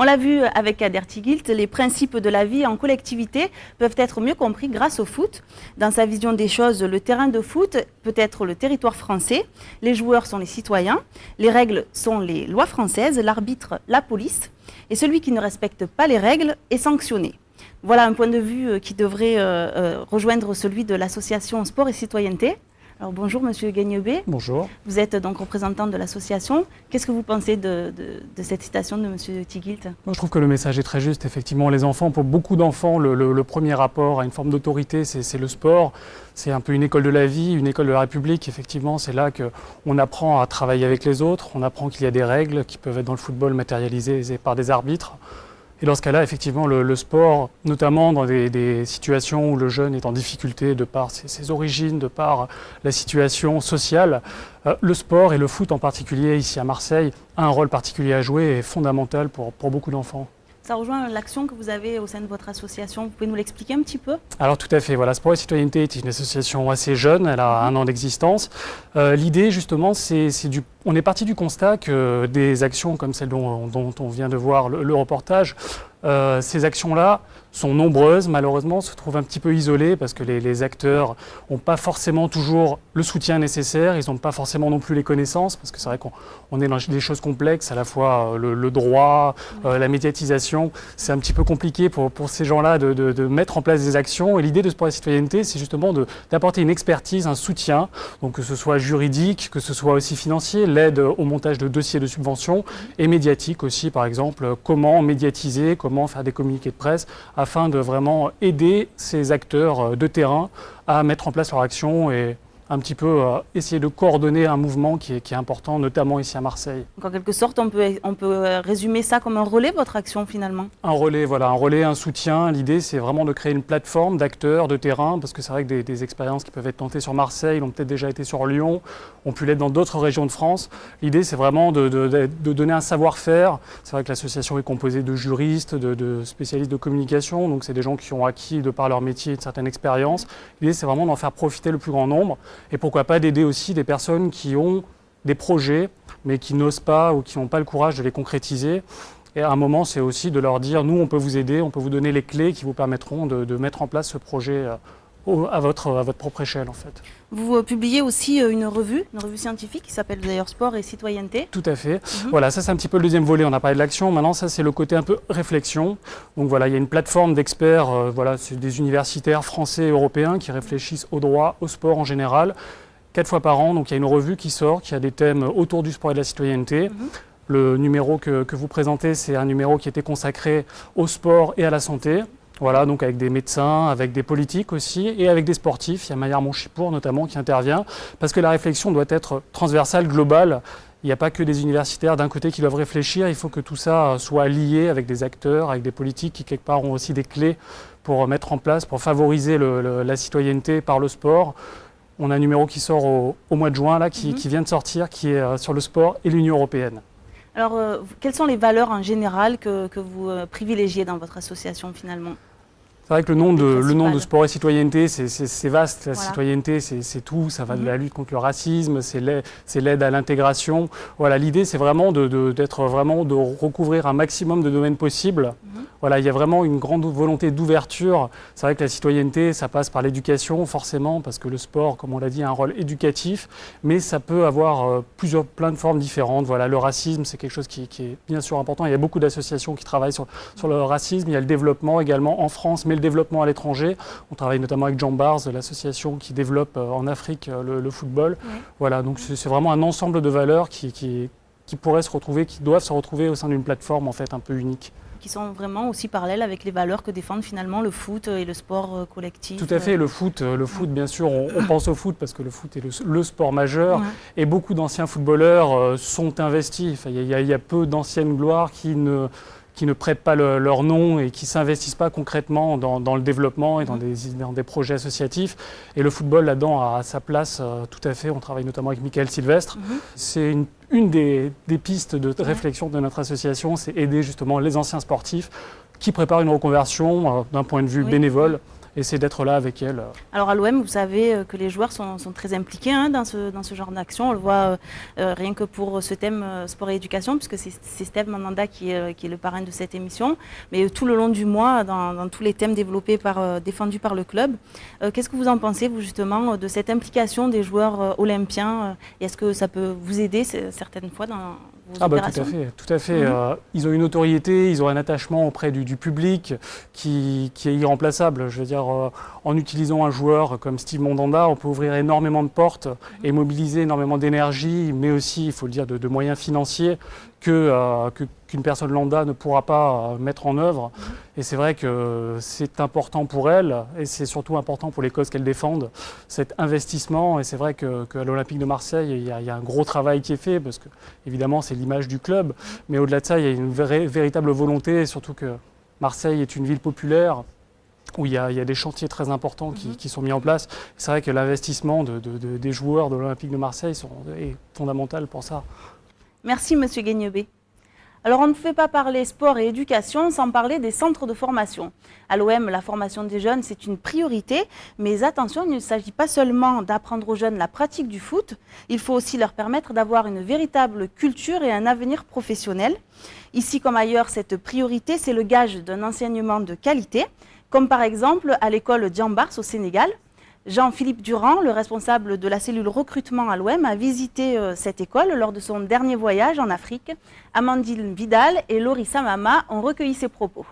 On l'a vu avec Kader Tighilt, les principes de la vie en collectivité peuvent être mieux compris grâce au foot. Dans sa vision des choses, le terrain de foot peut être le territoire français, les joueurs sont les citoyens, les règles sont les lois françaises, l'arbitre, la police, et celui qui ne respecte pas les règles est sanctionné. Voilà un point de vue qui devrait rejoindre celui de l'association Sport et Citoyenneté. Alors bonjour Monsieur Guignebé. Bonjour. Vous êtes donc représentant de l'association. Qu'est-ce que vous pensez de cette citation de Monsieur Tighilt? Moi, je trouve que le message est très juste. Effectivement, les enfants, pour beaucoup d'enfants, le premier rapport à une forme d'autorité, c'est le sport. C'est un peu une école de la vie, une école de la République. Effectivement, c'est là qu'on apprend à travailler avec les autres. On apprend qu'il y a des règles qui peuvent être dans le football matérialisées par des arbitres. Et dans ce cas-là, effectivement, le sport, notamment dans des situations où le jeune est en difficulté de par ses origines, de par la situation sociale, le sport et le foot en particulier, ici à Marseille, a un rôle particulier à jouer et est fondamental pour beaucoup d'enfants. Ça rejoint l'action que vous avez au sein de votre association. Vous pouvez nous l'expliquer un petit peu? Alors tout à fait, voilà, Sport et Citoyenneté est une association assez jeune, elle a 1 an d'existence. L'idée justement, on est parti du constat que des actions comme celle dont on vient de voir le reportage, ces actions-là sont nombreuses, malheureusement, se trouvent un petit peu isolées parce que les acteurs n'ont pas forcément toujours le soutien nécessaire, ils n'ont pas forcément non plus les connaissances, parce que c'est vrai qu'on est dans des choses complexes, à la fois le droit, la médiatisation. C'est un petit peu compliqué pour ces gens-là de mettre en place des actions. Et l'idée de Sport et Citoyenneté, c'est justement d'apporter une expertise, un soutien, donc que ce soit juridique, que ce soit aussi financier, l'aide au montage de dossiers de subvention, et médiatique aussi, par exemple, comment médiatiser, comment faire des communiqués de presse, afin de vraiment aider ces acteurs de terrain à mettre en place leur action et un petit peu essayer de coordonner un mouvement qui est important, notamment ici à Marseille. Donc en quelque sorte, on peut résumer ça comme un relais, votre action finalement? Un relais, voilà, un relais, un soutien. L'idée, c'est vraiment de créer une plateforme d'acteurs de terrain, parce que c'est vrai que des expériences qui peuvent être tentées sur Marseille, ont peut-être déjà été sur Lyon, ont pu l'être dans d'autres régions de France. L'idée, c'est vraiment de donner un savoir-faire. C'est vrai que l'association est composée de juristes, de spécialistes de communication, donc c'est des gens qui ont acquis, de par leur métier, une certaine expérience. L'idée, c'est vraiment d'en faire profiter le plus grand nombre. Et pourquoi pas d'aider aussi des personnes qui ont des projets, mais qui n'osent pas ou qui n'ont pas le courage de les concrétiser. Et à un moment, c'est aussi de leur dire, nous, on peut vous aider, on peut vous donner les clés qui vous permettront de mettre en place ce projet à votre propre échelle, en fait. Vous publiez aussi une revue scientifique qui s'appelle d'ailleurs Sport et Citoyenneté. Tout à fait. Voilà, ça c'est un petit peu le deuxième volet, on a parlé de l'action. Maintenant, ça c'est le côté un peu réflexion. Donc voilà, il y a une plateforme d'experts, voilà, c'est des universitaires français et européens qui réfléchissent au droit, au sport en général. 4 fois par an, donc il y a une revue qui sort, qui a des thèmes autour du sport et de la citoyenneté. Le numéro que vous présentez, c'est un numéro qui était consacré au sport et à la santé. Voilà, donc avec des médecins, avec des politiques aussi, et avec des sportifs. Il y a Maillard Monchipour notamment qui intervient, parce que la réflexion doit être transversale, globale. Il n'y a pas que des universitaires d'un côté qui doivent réfléchir, il faut que tout ça soit lié avec des acteurs, avec des politiques qui quelque part ont aussi des clés pour mettre en place, pour favoriser la citoyenneté par le sport. On a un numéro qui sort au mois de juin, là, qui vient de sortir, qui est sur le sport et l'Union européenne. Alors, quelles sont les valeurs en général que vous privilégiez dans votre association finalement? C'est vrai que le nom de Sport et Citoyenneté, c'est vaste. La citoyenneté, c'est tout. Ça va de la lutte contre le racisme, c'est l'aide à l'intégration. Voilà, l'idée, c'est vraiment de recouvrir un maximum de domaines possibles. Voilà, il y a vraiment une grande volonté d'ouverture. C'est vrai que la citoyenneté, ça passe par l'éducation, forcément, parce que le sport, comme on l'a dit, a un rôle éducatif, mais ça peut avoir plein de formes différentes. Voilà, le racisme, c'est quelque chose qui est bien sûr important. Il y a beaucoup d'associations qui travaillent sur le racisme. Il y a le développement également en France, mais le développement à l'étranger. On travaille notamment avec Jean Bars, l'association qui développe en Afrique le football. Voilà, donc c'est vraiment un ensemble de valeurs qui pourraient se retrouver, qui doivent se retrouver au sein d'une plateforme en fait un peu unique. Qui sont vraiment aussi parallèles avec les valeurs que défendent finalement le foot et le sport collectif. Tout à fait, le foot bien sûr, on pense au foot parce que le foot est le sport majeur et beaucoup d'anciens footballeurs sont investis. Enfin, il y a peu d'anciennes gloires qui ne prêtent pas leur nom et qui ne s'investissent pas concrètement dans le développement et dans des projets associatifs. Et le football, là-dedans, a sa place tout à fait. On travaille notamment avec Michael Sylvestre. C'est une des pistes de réflexion de notre association, c'est aider justement les anciens sportifs qui préparent une reconversion d'un point de vue bénévole et c'est d'être là avec elles. Alors à l'OM, vous savez que les joueurs sont très impliqués dans ce genre d'action. On le voit rien que pour ce thème sport et éducation, puisque c'est Steve Mandanda qui est le parrain de cette émission, mais tout le long du mois, dans tous les thèmes défendus par le club. Qu'est-ce que vous en pensez, vous, justement, de cette implication des joueurs olympiens? Est-ce que ça peut vous aider certaines fois dans vos opérations? Tout à fait. Ils ont une notoriété, ils ont un attachement auprès du public qui est irremplaçable. Je veux dire, en utilisant un joueur comme Steve Mandanda, on peut ouvrir énormément de portes et mobiliser énormément d'énergie, mais aussi, il faut le dire, de moyens financiers qu'une personne lambda ne pourra pas mettre en œuvre. Et c'est vrai que c'est important pour elle, et c'est surtout important pour les causes qu'elles défendent, cet investissement. Et c'est vrai qu'à l'Olympique de Marseille, il y a un gros travail qui est fait, parce que évidemment c'est l'image du club, mais au-delà de ça, il y a une véritable volonté, surtout que Marseille est une ville populaire, où il y a des chantiers très importants qui sont mis en place. C'est vrai que l'investissement des joueurs de l'Olympique de Marseille est fondamental pour ça. Merci, Monsieur Guignebé. Alors, on ne fait pas parler sport et éducation sans parler des centres de formation. À l'OM, la formation des jeunes, c'est une priorité, mais attention, il ne s'agit pas seulement d'apprendre aux jeunes la pratique du foot, il faut aussi leur permettre d'avoir une véritable culture et un avenir professionnel. Ici comme ailleurs, cette priorité, c'est le gage d'un enseignement de qualité, comme par exemple à l'école Diambars au Sénégal. Jean-Philippe Durand, le responsable de la cellule recrutement à l'OM, a visité cette école lors de son dernier voyage en Afrique. Amandine Vidal et Laurie Samama ont recueilli ses propos.